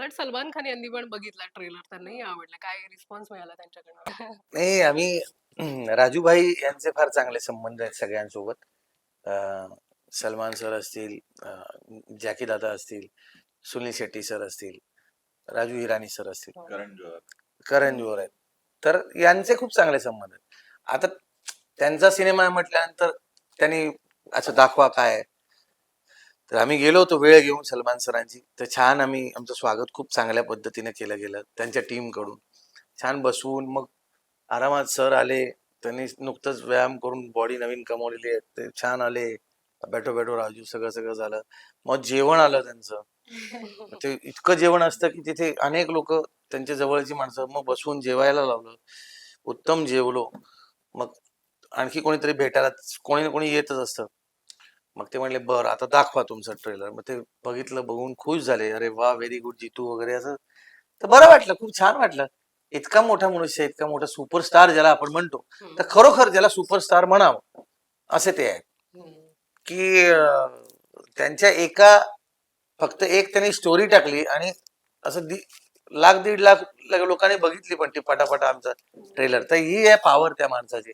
मला वाटतं सलमान खान यांनी पण बघितला ट्रेलर. त्यांनाही आवडला. काय रिस्पॉन्स मिळाला त्यांच्याकडनं? नाही आम्ही राजूभाई यांचे फार चांगले संबंध आहेत सगळ्यांसोबत. सलमान सर असतील, जॅकी दादा असतील, सुनील शेट्टी सर असतील, राजू हिरानी सर असतील, करण जोहर आहेत. तर यांचे खूप चांगले संबंध आहेत. आता त्यांचा सिनेमा म्हटल्यानंतर त्यांनी असं दाखवा काय. तर आम्ही गेलो होतो वेळ घेऊन सलमान सरांची. तर छान आमचं स्वागत खूप चांगल्या पद्धतीने केलं गेलं त्यांच्या टीम कडून. छान बसवून मग आरामात सर आले. त्यांनी नुकतंच व्यायाम करून बॉडी नवीन कमवलेली आहे. ते छान आले. बैठो बैठो राजू सगळं सगळं झालं. मग जेवण आलं त्यांचं. ते इतकं जेवण असतं की तिथे अनेक लोक त्यांच्या जवळची माणसं मग बसवून जेवायला लावलं. उत्तम जेवलो. मग आणखी कोणीतरी भेटायला कोणी ना कोणी येतच असतं. मग ते म्हणले बरं आता दाखवा तुमचं ट्रेलर. मग ते बघितलं, बघून खुश झाले. अरे वा व्हेरी गुड जितू वगैरे असं. तर बरं वाटलं, खूप छान वाटलं. इतका मोठा मनुष्य, इतका मोठा सुपरस्टार ज्याला आपण म्हणतो, तर खरोखर ज्याला सुपरस्टार म्हणावं असे ते आहेत. की त्यांच्या फक्त एक त्यांनी स्टोरी टाकली आणि असं लाख दीड लाख लोकांनी बघितली पण ती पटापटा आमचा ट्रेलर. तर ही आहे पॉवर त्या माणसाची.